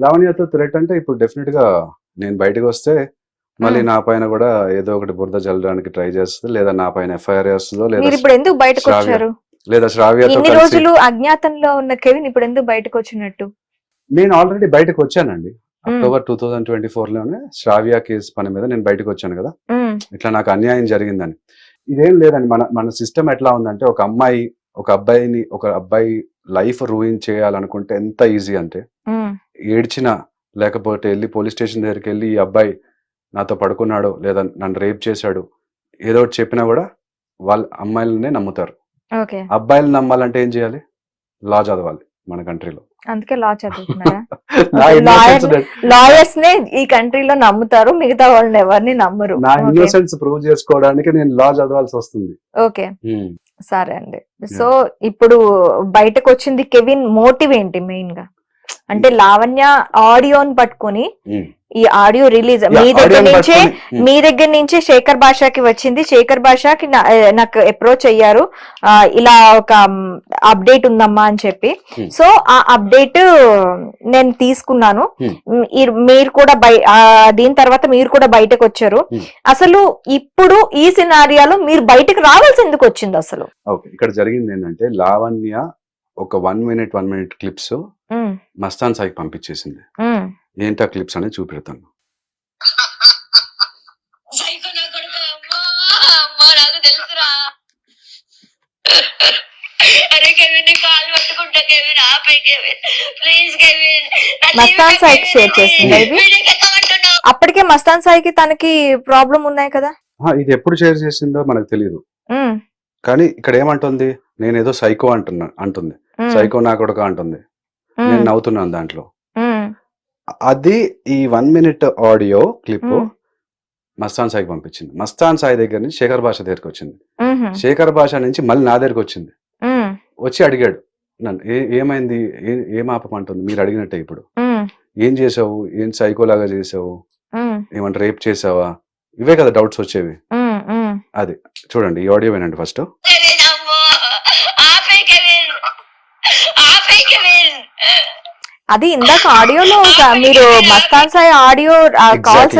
లావణ్యతో థ్రెట్ అంటే ఇప్పుడు డెఫినెట్ గా నేను బయటకు వస్తే మళ్ళీ నా పైన కూడా ఏదో ఒకటి బురద చల్లడానికి ట్రై చేస్తుంది, లేదా నా పైన ఎఫ్ఐఆర్ వేస్తుందో, మీరు లేదా ఇప్పుడు ఎందుకు బయటకు వచ్చారు? లేదా శ్రావ్యతో ఇన్ని కలిసి. రోజులు అజ్ఞాతంలో ఉన్న కెవిన్ ఇప్పుడు ఎందుకు బయటకు వచ్చినట్టు? నేను ఆల్రెడీ బయటకు వచ్చానండి. అక్టోబర్ 2024 లోనే శ్రావ్య కేసు పని మీద నేను బయటకు వచ్చాను కదా, ఉమ్, ఇట్లా నాకు అన్యాయం జరిగిందని. ఇదేం లేదండి, మన సిస్టమ్ ఎట్లా ఉందంటే, ఒక అబ్బాయి లైఫ్ రూయిన్ చేయాలనుకుంటే ఎంత ఈజీ అంటే, ఉమ్, ఏడ్చినా లేకపోతే వెళ్ళి పోలీస్ స్టేషన్ దగ్గరికి వెళ్ళి ఈ అబ్బాయి నాతో పడుకున్నాడు లేదా నన్ను రేప్ చేశాడు ఏదో ఒకటి చెప్పినా కూడా వాళ్ళ అమ్మాయిలనే నమ్ముతారు. ఓకే, అబ్బాయిలు నమ్మాలంటే ఏం చేయాలి? లా చదవాలి మన కంట్రీలో. అందుకే లా చదువుతున్నారా? నా innocence లాయర్స్ నే ఈ కంట్రీలో నమ్ముతారు, మిగతా వాళ్ళని ఎవరిని నమ్మరు. నా ఇన్నోసెన్స్ ప్రూవ్ చేసుకోవడానికి నేను లా చదవాల్సి వస్తుంది. ఓకే, సరే అండి. సో ఇప్పుడు బయటకు వచ్చింది కెవిన్ మోటివ్ ఏంటి మెయిన్ గా? అంటే లావణ్య ఆడియోని పట్టుకొని ఈ ఆడియో రిలీజ్ మీ Yeah, దగ్గర audio నుంచే పట్టుకొని, మీ దగ్గర నుంచే శేఖర్ భాషకి వచ్చింది. శేఖర్ భాషకి నాకు అప్రోచ్ అయ్యారు, ఇలా ఒక అప్డేట్ ఉందమ్మా అని చెప్పి. సో ఆ అప్డేట్ నేను తీసుకున్నాను. మీరు కూడా దీని తర్వాత మీరు కూడా బయటకు వచ్చారు. అసలు ఇప్పుడు ఈ సినారియాలో మీరు బయటకు రావాల్సి ఎందుకు వచ్చింది అసలు? ఓకే, ఇక్కడ జరిగింది ఏంటంటే లావణ్య ఒక 1 minute క్లిప్స్ మస్తాన్ సాయికి పంపించేసింది. ఏంటా క్లిప్స్ అనేది చూపెడతాను. సైకో నా కొడుకు, అమ్మా నాకు తెలుసురా. అరే కెవిన్, నీ కాలు పట్టుకుంటా కెవిన్, ఆపే కెవిన్, ప్లీజ్ కెవిన్. మస్తాన్ సాయికి షేర్ చేసిందా ఇది? అప్పటికే మస్తాన్ సాయికి తనకి ప్రాబ్లం ఉన్నాయి కదా. ఇది ఎప్పుడు షేర్ చేసిందో మనకు తెలియదు, కానీ ఇక్కడ ఏమంటుంది, నేనేదో సైకో అంటుంది. సైకో నా కొడుక అంటుంది. నేను నవ్వుతున్నాను దాంట్లో. అది ఈ 1 minute ఆడియో క్లిప్ మస్తాన్ సాయికి పంపించింది. మస్తాన్ సాయి దగ్గర నుంచి శేఖర్ భాష దగ్గరికి వచ్చింది. శేఖర్ భాష నుంచి మళ్ళీ నా దగ్గరికి వచ్చింది. వచ్చి అడిగాడు నన్ను, ఏమైంది, ఏం ఆపమంటుంది, మీరు అడిగినట్టే ఇప్పుడు ఏం చేసావు, ఏం సైకోలాగా చేసావు, ఏమంటే రేప్ చేసావా, ఇవే కదా డౌట్స్ వచ్చేవి. అది చూడండి, ఈ ఆడియో వినండి ఫస్ట్. అది ఇందాక ఆడియోలో మీరు మస్తాన్ సాయి ఆడియో కాల్స్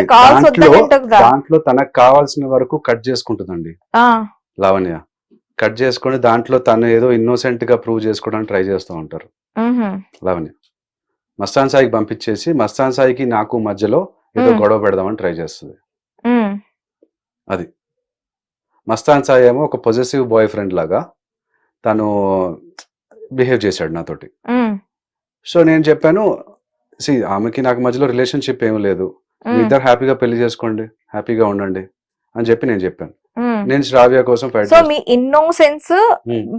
దాంట్లో తనకు కావాల్సిన వరకు కట్ చేసుకుంటుందండి లావణ్య. కట్ చేసుకుని దాంట్లో తను ఏదో ఇన్నోసెంట్ గా ప్రూవ్ చేసుకోవడానికి ట్రై చేస్తూ ఉంటారు లావణ్య. మస్తాన్ సాయికి పంపించేసి మస్తాన్ సాయికి నాకు మధ్యలో ఏదో గొడవ పెడదామని ట్రై చేస్తుంది. అది మస్తాన్ సాయి ఏమో ఒక పొజెసివ్ బాయ్ ఫ్రెండ్ లాగా తను బిహేవ్ చేశాడు నాతోటి. సో నేను చెప్పాను, ఆమెకి నాకు మధ్యలో రిలేషన్షిప్ ఏమీ లేదు, మీ ఇద్దరు హ్యాపీగా పెళ్లి చేసుకోండి, హ్యాపీగా ఉండండి అని చెప్పి నేను చెప్పాను. నేను శ్రావ్య కోసం సో మీ ఇన్నోసెన్స్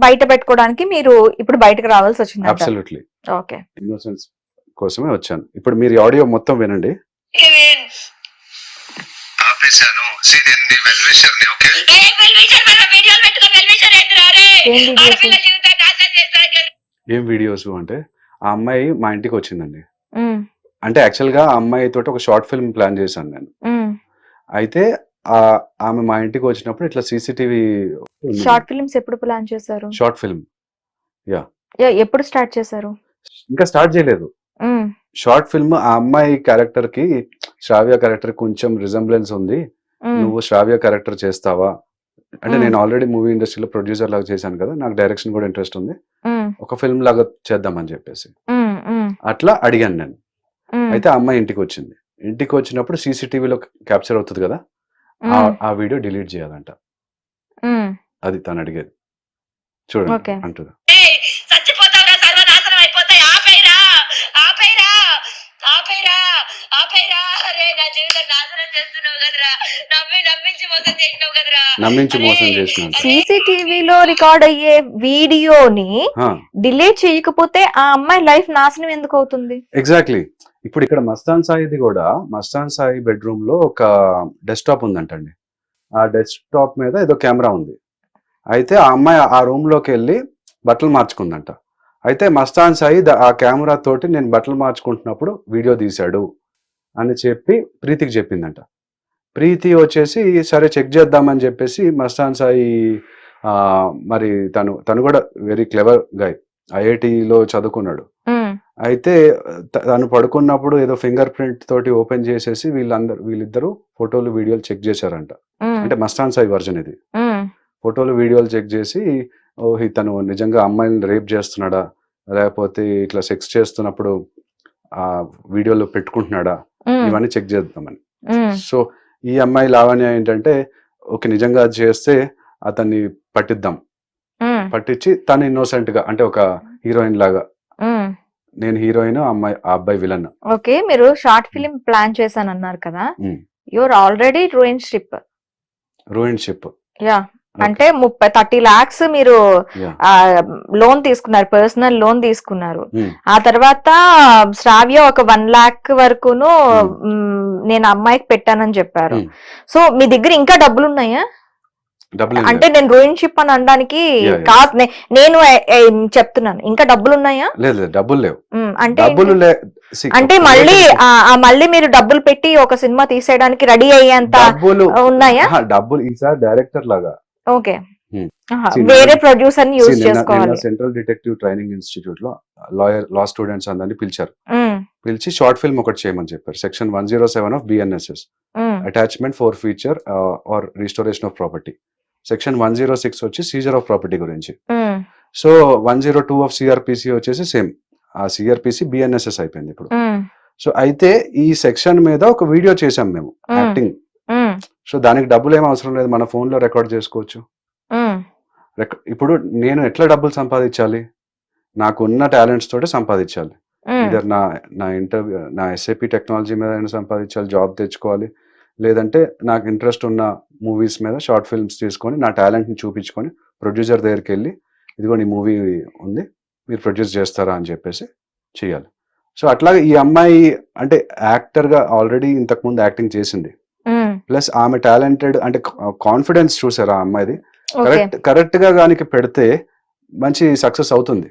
బయట పెట్టుకోవడానికి మీరు ఇప్పుడు బయటకు రావాల్సి వచ్చింది. అబ్సల్యూట్లీ ఓకే, ఇన్నోసెన్స్ కోసమే వచ్చాను. ఇప్పుడు మీరు ఆడియో మొత్తం వినండి. ఏం వీడియోస్ అంటే, ఆ అమ్మాయి మా ఇంటికి వచ్చిందండి. అంటే యాక్చువల్ గా ఆ అమ్మాయి తోటి ఒక షార్ట్ ఫిల్మ్ ప్లాన్ చేశాను నేను. అయితే ఆమె మా ఇంటికి వచ్చినప్పుడు ఇట్లా సీసీటీవీ. షార్ట్ ఫిల్మ్స్ ఎప్పుడు ప్లాన్ చేశారు? షార్ట్ ఫిల్మ్ ఎప్పుడు స్టార్ట్ చేశారు? ఇంకా స్టార్ట్ చేయలేదు. షార్ట్ ఫిల్మ్ ఆ అమ్మాయి క్యారెక్టర్ కి శ్రావ్య క్యారెక్టర్ కొంచెం రిజంబ్లెన్స్ ఉంది, నువ్వు శ్రావ్య క్యారెక్టర్ చేస్తావా అంటే, నేను ఆల్రెడీ మూవీ ఇండస్ట్రీలో ప్రొడ్యూసర్ లాగా చేశాను కదా, నాకు డైరెక్షన్ కూడా ఇంట్రెస్ట్ ఉంది, ఒక ఫిల్మ్ లాగా చేద్దామని చెప్పేసి అట్లా అడిగాను నేను. అయితే ఆ అమ్మాయి ఇంటికి వచ్చింది. ఇంటికి వచ్చినప్పుడు సీసీటీవీలో క్యాప్చర్ అవుతుంది కదా, ఆ వీడియో డిలీట్ చేయాలంట. అది తను అడిగేది. చూడండి అంటున్నా. నమ్మించి మోసం చేసినాడు. సీసీటీవీలో రికార్డ్ అయ్యే వీడియోని డిలీట్ చేయకపోతే ఆ అమ్మాయి లైఫ్ నాశనం ఎందుకు అవుతుంది? ఎగ్జాక్ట్లీ. ఇప్పుడు ఇక్కడ మస్తాన్ సాయిది కూడా, మస్తాన్ సాయి బెడ్రూమ్ లో ఒక డెస్క్టాప్ ఉందంటండి. ఆ డెస్క్టాప్ మీద ఏదో కెమెరా ఉంది. అయితే ఆ అమ్మాయి ఆ రూమ్ లోకి వెళ్ళి బట్టలు మార్చుకుందంట. అయితే మస్తాన్ సాయి ఆ కెమెరా తోటి నేను బట్టలు మార్చుకుంటున్నప్పుడు వీడియో తీశాడు అని చెప్పి ప్రీతికి చెప్పిందంట. ప్రీతి వచ్చేసి సరే చెక్ చేద్దామని చెప్పేసి మస్తాన్ సాయి, మరి తను కూడా వెరీ క్లెవర్ గాయ్, ఐఐటిలో చదువుకున్నాడు. అయితే తను పడుకున్నప్పుడు ఏదో ఫింగర్ ప్రింట్ తోటి ఓపెన్ చేసేసి వీళ్ళిద్దరు ఫోటోలు వీడియోలు చెక్ చేశారంట. అంటే మస్తాన్ సాయి వర్జన్ ఇది. ఫోటోలు వీడియోలు చెక్ చేసి, తను నిజంగా అమ్మాయిని రేప్ చేస్తున్నాడా, లేకపోతే ఇట్లా సెక్స్ చేస్తున్నప్పుడు ఆ వీడియోలో పెట్టుకుంటున్నాడా, ఇవన్నీ చెక్ చేద్దామని. సో ఈ అమ్మాయి లావణ్య ఏంటంటే, ఓకే నిజంగా అది చేస్తే అతన్ని పట్టిద్దాం, పట్టించి తను ఇన్నోసెంట్ గా, అంటే ఒక హీరోయిన్ లాగా, నేను హీరోయిన్, ఆ అబ్బాయి విలన్. ఓకే, మీరు షార్ట్ ఫిల్మ్ ప్లాన్ చేశాను అన్నారు కదా, your already ruin ship. Yeah, అంటే 30-30 lakhs మీరు లోన్ తీసుకున్నారు, పర్సనల్ లోన్ తీసుకున్నారు. ఆ తర్వాత శ్రావ్య ఒక 1 lakh వరకును నేను అమ్మాయికి పెట్టానని చెప్పారు. సో మీ దగ్గర ఇంకా డబ్బులు ఉన్నాయా? అంటే నేను రూయిన్ షిప్ అని అనడానికి కాదు, నేను చెప్తున్నాను, ఇంకా డబ్బులు ఉన్నాయా? లేదు, డబ్బులు లేవు. అంటే See, అంటే మళ్ళీ మళ్ళీ మీరు డబ్బులు పెట్టి ఒక సినిమా తీసేయడానికి రెడీ అయ్యేంత డబ్బులు ఉన్నాయా? డబ్బులు ఈసారి డైరెక్టర్ లాగా. Okay, Hmm. వేరే ప్రొడ్యూసర్ ని యూజ్ చేసుకోవాలి. సెంట్రల్ డిటెక్టివ్ ట్రైనింగ్ ఇన్స్టిట్యూట్ లో లా స్టూడెంట్స్ అందరినీ పిలిచారు. ఉమ్, పిలిచి షార్ట్ ఫిల్మ్ ఒకటి చేయమని చెప్పారు. Section 107 of BNSS, um, attachment forfeiture or restoration of property. Section 106 వచ్చి సీజర్ ఆఫ్ ప్రాపర్టీ గురించి. ఉమ్, సో 102 ఆఫ్ CRPC వచ్చేసి సేమ్. ఆ CRPC BNSS అయిపోయింది ఇప్పుడు. ఉమ్, సో అయితే ఈ సెక్షన్ మీద ఒక వీడియో చేసాం మేము, యాక్టింగ్. ఉమ్, సో దానికి డబ్బులు ఏం అవసరం లేదు, మన ఫోన్ లో రికార్డ్ చేసుకోవచ్చు. ఉమ్, ఇప్పుడు నేను ఎట్లా డబ్బులు సంపాదించాలి? నాకున్న టాలెంట్స్ తోటే సంపాదించాలి. ఉమ్, ఇద్దరు నా SAP టెక్నాలజీ మీద అయినా సంపాదించాలి, జాబ్ తెచ్చుకోవాలి. లేదంటే నాకు ఇంట్రెస్ట్ ఉన్న మూవీస్ మీద షార్ట్ ఫిల్మ్స్ తీసుకొని నా టాలెంట్ ని చూపించుకొని ప్రొడ్యూసర్ దగ్గరికి వెళ్ళి, ఇదిగో నీ మూవీ ఉంది, మీరు ప్రొడ్యూస్ చేస్తారా అని చెప్పేసి చేయాలి. సో అట్లాగే ఈ అమ్మాయి అంటే యాక్టర్ గా ఆల్రెడీ ఇంతకు ముందు యాక్టింగ్ చేసింది. ఉమ్, ప్లస్ ఆమె టాలెంటెడ్ అంటే కాన్ఫిడెన్స్ చూసారా ఆ అమ్మాయిది. ఓకే, కరెక్ట్ గా గానికి పెడితే మంచి సక్సెస్ అవుతుంది.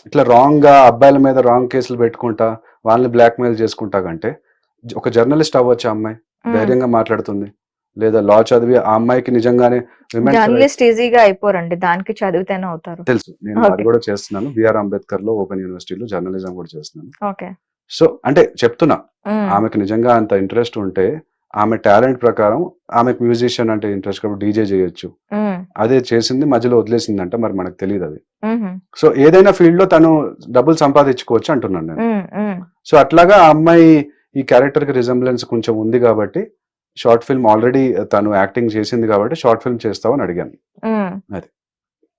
ఇట్లా రాంగ్ గా అబ్బాయిల మీద రాంగ్ కేసులు పెట్టుకుంటా వాళ్ళని బ్లాక్మెయిల్ చేసుకుంటా కంటే ఒక జర్నలిస్ట్ అవ్వచ్చు. ఆ అమ్మాయి ధైర్యంగా మాట్లాడుతుంది. లేదా లా చదివి ఆ అమ్మాయికి నిజంగానే జర్నలిస్ట్ ఈజీగా అయిపోరండి, దానికి చదివితేనే అవుతారు. తెలుసు. నేను అది కూడా చేస్తున్నాను. BR అంబేద్కర్ లో ఓపెన్ యూనివర్సిటీలో జర్నలిజం కూడా చేస్తున్నాను. ఓకే, సో అంటే చెప్తున్నా, ఆమెకు నిజంగా అంత ఇంట్రెస్ట్ ఉంటే ఆమె టాలెంట్ ప్రకారం ఆమెకు మ్యూజిషియన్ అంటే ఇంట్రెస్ట్ కాబట్టి డీజే చేయొచ్చు. అదే చేసింది, మధ్యలో వదిలేసిందంట, మరి మనకు తెలియదు అది. సో ఏదైనా ఫీల్డ్ లో తను డబ్బులు సంపాదించుకోవచ్చు అంటున్నాను నేను. సో అట్లాగా ఆ అమ్మాయి ఈ క్యారెక్టర్ కి రిజంబ్లెన్స్ కొంచెం ఉంది కాబట్టి షార్ట్ ఫిల్మ్ ఆల్రెడీ తను యాక్టింగ్ చేసింది కాబట్టి షార్ట్ ఫిల్మ్ చేస్తావని అడిగాను. అది.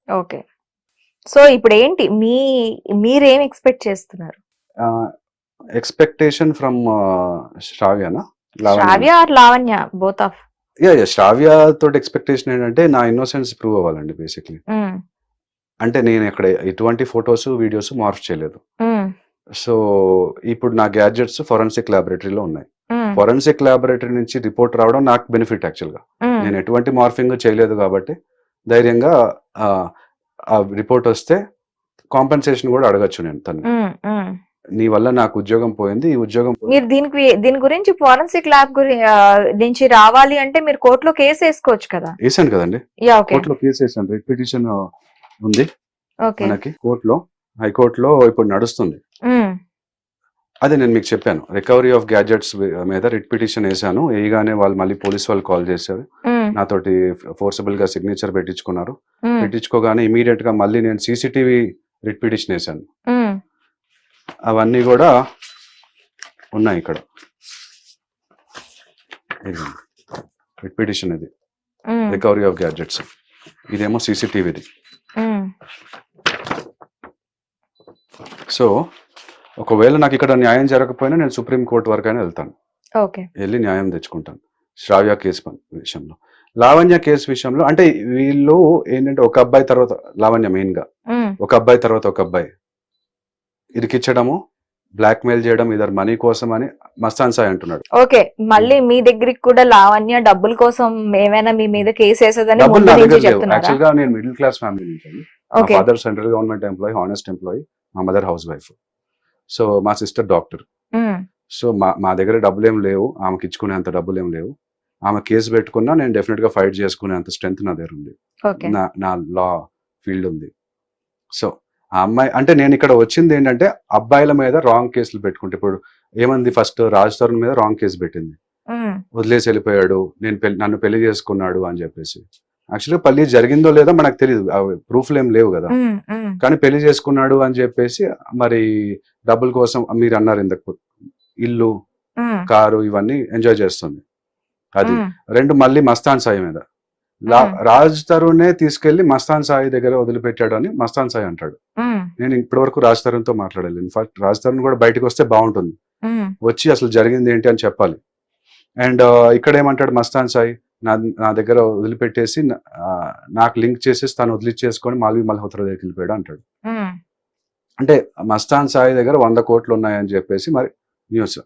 ఓకే, సో ఇప్పుడు ఏంటి మీరేం ఎక్స్పెక్ట్ చేస్తున్నారు? ఎక్స్పెక్టేషన్ ఫ్రమ్ శ్రావ్యనా? Shravya or Lavanya, both of? శ్రావ్య తోటి ఎక్స్పెక్టేషన్ ఏంటంటే నా ఇన్నోసెన్స్ ప్రూవ్ అవ్వాలండి బేసిక్లీ. అంటే నేను ఇక్కడ ఎటువంటి ఫొటోస్ వీడియోస్ మార్ఫ్ చేయలేదు. సో ఇప్పుడు నా గ్యాడ్జెట్స్ ఫోరెన్సిక్ ల్యాబొరేటరీలో ఉన్నాయి. ఫోరెన్సిక్ ల్యాబొరేటరీ నుంచి రిపోర్ట్ రావడం నాకు బెనిఫిట్ యాక్చువల్ గా. నేను ఎటువంటి మార్ఫింగ్ చేయలేదు కాబట్టి ధైర్యంగా ఆ రిపోర్ట్ వస్తే కాంపెన్సేషన్ కూడా అడగచ్చు నేను తను. నీ వల్ల నాకు ఉద్యోగం పోయింది, ఈ ఉద్యోగం మీరు దీని గురించి ఫోరెన్సిక్ ల్యాబ్ నుంచి రావాలి అంటే మీరు కోర్టులో కేసు వేసుకోవచ్చు కదా? వేసాను కదండి, కోర్టులో కేసు వేసాను. రిట్ పిటిషన్ ఉంది మనకి కోర్టులో, హైకోర్టులో ఇప్పుడు నడుస్తుంది. అదే నేను మీకు చెప్పాను, రికవరీ ఆఫ్ గ్యాడ్జెట్స్ మీద రిట్ పిటిషన్ వేసాను. వేయగానే వాళ్ళు మళ్ళీ పోలీస్ వాళ్ళు కాల్ చేశారు, నాతోటి ఫోర్సబుల్ గా సిగ్నేచర్ పెట్టించుకున్నారు. పెట్టించుకోగానే ఇమీడియట్ గా మళ్ళీ నేను CCTV రిట్ పిటిషన్ వేసాను. అవన్నీ కూడా ఉన్నాయి ఇక్కడ. రిట్ పిటిషన్ ఇది రికవరీ ఆఫ్ గ్యాడ్జెట్స్, ఇదేమో CCTVది. సో ఒకవేళ నాకు ఇక్కడ న్యాయం జరగకపోయినా నేను సుప్రీం కోర్టు వరకు అయినా వెళ్తాను, వెళ్ళి న్యాయం తెచ్చుకుంటాను. శ్రావ్య కేసు విషయంలో, లావణ్య కేసు విషయంలో అంటే వీళ్ళు ఏంటంటే ఒక అబ్బాయి తర్వాత లావణ్య మెయిన్ గా ఒక అబ్బాయి తర్వాత ఒక అబ్బాయి ఇరికిచ్చడము, బ్లాక్ మెయిల్ చేయడం, ఇద్దరు మనీ కోసం అని మస్తాన్ సాయి అంటున్నాడు. ఓకే, మళ్ళీ మీ దగ్గరికి కూడా లావణ్య డబ్బుల కోసం ఏమైనా మీ మీద కేసు వేసేదని యాక్చువల్ గా నేను మిడిల్ క్లాస్ ఫ్యామిలీ నుంచి. మా father central government employee, honest employee. మా మదర్ హౌస్ వైఫ్. సో మా సిస్టర్ డాక్టర్. సో మా దగ్గర డబ్బులు ఏం లేవు, ఆమెకి ఇచ్చుకునేంత డబ్బులు ఏం లేవు. ఆమె కేసు పెట్టుకున్నా నేను డెఫినెట్ గా ఫైట్ చేసుకునేంత స్ట్రెంత్ నా దగ్గర ఉంది, నా లా ఫీల్డ్ ఉంది. సో ఆ అమ్మాయి అంటే నేను ఇక్కడ వచ్చింది ఏంటంటే అబ్బాయిల మీద రాంగ్ కేసులు పెట్టుకుంటే, ఇప్పుడు ఏమంది ఫస్ట్ రాజ్ తరుణ్ మీద రాంగ్ కేసు పెట్టింది, వదిలేసి వెళ్ళిపోయాడు, నన్ను పెళ్లి చేసుకున్నాడు అని చెప్పేసి. యాక్చువల్గా పెళ్లి జరిగిందో లేదో మనకు తెలియదు, ప్రూఫ్లు ఏం లేవు కదా. కానీ పెళ్లి చేసుకున్నాడు అని చెప్పేసి మరి డబ్బుల కోసం మీరు అన్నారు ఇంతకు, ఇల్లు కారు ఇవన్నీ ఎంజాయ్ చేస్తుంది. అది రెండు. మళ్ళీ మస్తాన్ సాయి మీద రాజ్ తరుణే తీసుకెళ్లి మస్తాన్ సాయి దగ్గర వదిలిపెట్టాడు అని మస్తాన్ సాయి అంటాడు. నేను ఇప్పటి వరకు రాజ్ తరుణ్ తో మాట్లాడాలి. ఇన్ఫాక్ట్ రాజ్ తరుణ్ కూడా బయటకు వస్తే బాగుంటుంది, వచ్చి అసలు జరిగింది ఏంటి అని చెప్పాలి. అండ్ ఇక్కడ ఏమంటాడు మస్తాన్ సాయి, నా దగ్గర వదిలిపెట్టేసి నాకు లింక్ చేసేసి తను వదిలిచ్చేసుకొని మాల్వి మల్హోత్రా దగ్గరికి వెళ్ళిపోయాడు అంటాడు. అంటే మస్తాన్ సాయి దగ్గర 100 కోట్లు ఉన్నాయని చెప్పేసి మరి న్యూస్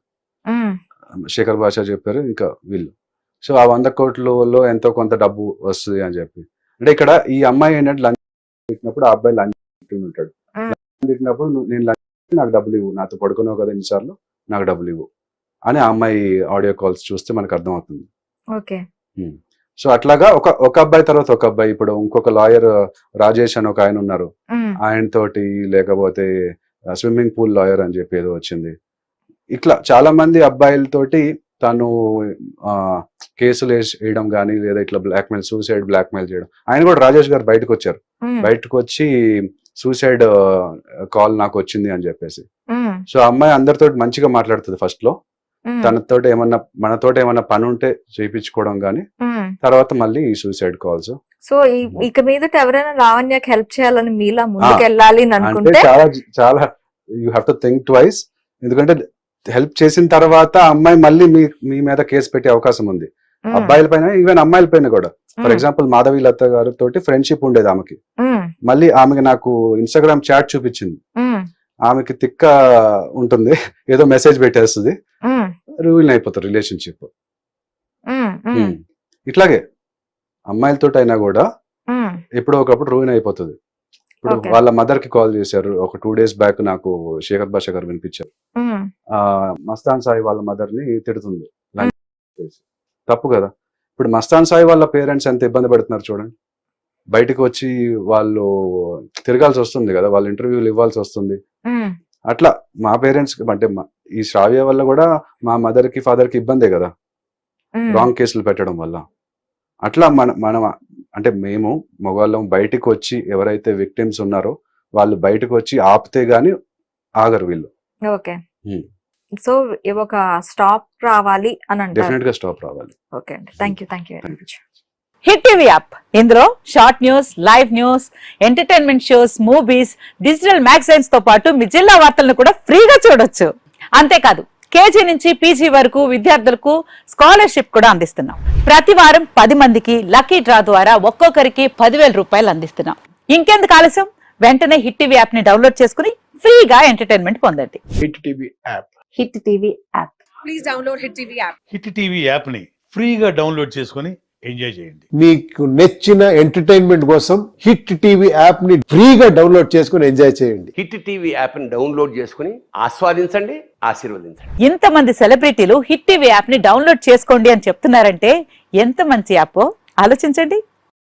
శేఖర్ భాష చెప్పారు, ఇంకా వీళ్ళు. సో ఆ 100 కోట్లలో ఎంతో కొంత డబ్బు వస్తుంది అని చెప్పి. అంటే ఇక్కడ ఈ అమ్మాయి ఏంటంటే లంచ్ తిట్టినప్పుడు ఆ అబ్బాయి లంచ్ తింటుంటాడు. లంచ్ తిట్టినప్పుడు నేను లంచ్ నాకు డబ్బులు ఇవ్వు, నాతో పడుకున్నావు కదా ఇన్నిసార్లు, నాకు డబ్బులు ఇవ్వు అని ఆ అమ్మాయి ఆడియో కాల్స్ చూస్తే మనకు అర్థమవుతుంది. ఓకే. సో అట్లాగా ఒక అబ్బాయి తర్వాత ఒక అబ్బాయి, ఇప్పుడు ఇంకొక లాయర్ రాజేష్ అని ఒక ఆయన ఉన్నారు, ఆయన తోటి, లేకపోతే స్విమ్మింగ్ పూల్ లాయర్ అని చెప్పి ఏదో వచ్చింది. ఇట్లా చాలా మంది అబ్బాయిలతోటి తను కేసులు వేయడం కానీ, లేదా ఇట్లా బ్లాక్మెయిల్, సూసైడ్ బ్లాక్మెయిల్ చేయడం. ఆయన కూడా రాజేష్ గారు బయటకు వచ్చారు, బయటకు వచ్చి సూసైడ్ కాల్ నాకు వచ్చింది అని చెప్పేసి. సో అమ్మాయి అందరితో మంచిగా మాట్లాడుతుంది ఫస్ట్ లో, మనతో ఏమన్నా పని ఉంటే చేయించుకోవడం గానీ, తర్వాత మళ్ళీ ఈ సూసైడ్ కాల్స్. సో ఇక మీదట ఎవరైనా లావణ్యకి హెల్ప్ చేయాలని మీలా ముందుకు వెళ్ళాలి అంటే చాలా you have to think twice. ఎందుకంటే హెల్ప్ చేసిన తర్వాత అమ్మాయి మళ్ళీ మీ మీద కేసు పెట్టే అవకాశం ఉంది, అబ్బాయిల పైన, ఈవెన్ అమ్మాయిల పైన కూడా. ఫర్ ఎగ్జాంపుల్ మాధవి లత గారి తోటి ఫ్రెండ్షిప్ ఉండేది ఆమెకి, మళ్ళీ ఆమెకి నాకు ఇన్స్టాగ్రామ్ చాట్ చూపించింది. ఆమెకి తిక్క ఉంటుంది, ఏదో మెసేజ్ పెట్టేస్తుంది, రూయిన్ అయిపోతారు రిలేషన్షిప్. ఇట్లాగే అమ్మాయిలతో అయినా కూడా ఎప్పుడో ఒకప్పుడు రూయిన్ అయిపోతుంది. ఇప్పుడు వాళ్ళ మదర్ కి కాల్ చేశారు ఒక 2 days బ్యాక్, నాకు శేఖర్ భాష గారు వినిపించారు. మస్తాన్ సాయి వాళ్ళ మదర్ ని తిడుతుంది, తప్పు కదా. ఇప్పుడు మస్తాన్ సాయి వాళ్ళ పేరెంట్స్ ఎంత ఇబ్బంది పడుతున్నారు చూడండి. బయటకు వచ్చి వాళ్ళు తిరగాల్సి వస్తుంది కదా, వాళ్ళు ఇంటర్వ్యూలు ఇవ్వాల్సి వస్తుంది. అట్లా మా పేరెంట్స్ అంటే ఈ శ్రావ్య వల్ల కూడా మా మదర్ కి ఫాదర్ కి ఇబ్బందే కదా, రాంగ్ కేసులు పెట్టడం వల్ల. అట్లా మనం అంటే మేము మగవాళ్ళం బయటకు వచ్చి, ఎవరైతే విక్టిమ్స్ ఉన్నారో వాళ్ళు బయటకు వచ్చి ఆపితే గానీ ఆగరు వీళ్ళు. ఓకే. సో ఒక స్టాప్ రావాలి అని అంటారు. డెఫినెట్ గా స్టాప్ రావాలి. ఓకే అండి, thank you very much. Hit TV app, ఇందులో short news, live news, entertainment shows, movies, digital magazines తో పాటు మీ జిల్లా వార్తలను కూడా ఫ్రీగా చూడొచ్చు. అంతేకాదు కేజీ నుంచి పీజీ వరకు విద్యార్థులకు స్కాలర్షిప్ కూడా అందిస్తున్నాం. ప్రతి వారం 10 మందికి లక్కీ డ్రా ద్వారా ఒక్కొక్కరికి 10,000 రూపాయలు అందిస్తున్నాం. ఇంకెందుకు ఆలస్యం, వెంటనే హిట్ టీవీ యాప్ ని డౌన్లోడ్ చేసుకుని ఫ్రీగా ఎంటర్టైన్మెంట్ పొందండి. Hit TV app. Hit TV app. Please download hit TV app. Hit TV app ని ఫ్రీగా డౌన్లోడ్ చేసుకొని ఎంజాయ్ చేయండి. మీకు నచ్చిన ఎంటర్టైన్మెంట్ కోసం హిట్ టీవీ యాప్ ని ఫ్రీగా డౌన్లోడ్ చేసుకుని ఎంజాయ్ చేయండి. హిట్ టీవీ యాప్ ని డౌన్లోడ్ చేసుకుని ఆస్వాదించండి, ఆశీర్వదించండి. ఇంతమంది సెలబ్రిటీలు హిట్ టీవీ యాప్ ని డౌన్లోడ్ చేసుకోండి అని చెప్తున్నారంటే ఎంత మంచి యాప్ ఆలోచించండి.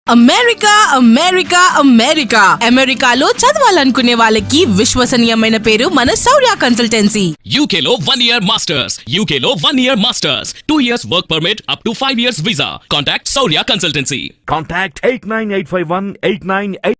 అమెరికా అమెరికా అమెరికా అమెరికాలో చదవాలనుకునే వాళ్ళకి విశ్వసనీయమైన పేరు మన శౌర్య కన్సల్టెన్సీ. UK లో 1 year masters. UK లో 1 year masters. 2 years work permit up to 5 years visa. Contact Saurya Consultancy. Contact 89851 898